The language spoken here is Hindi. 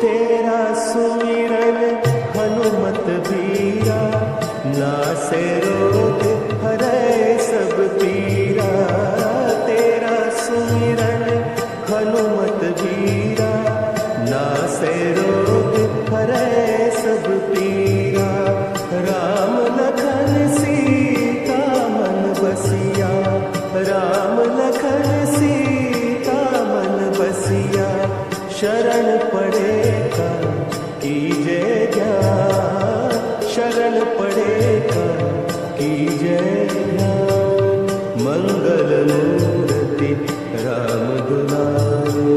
तेरा सुमिरन हनुमत बीरा, नासे रोग हरे सब पीरा। तेरा सुमिरन हनुमत बीरा, नासे रोग हरे सब पीरा। राम लखन सीता मन बसिया, राम लखन सीता मन बसिया। शरण पड़े कर कीजे ज्ञान, शरण पड़े कर कीजे ज्ञान। मंगल मूर्ति राम दुलारे,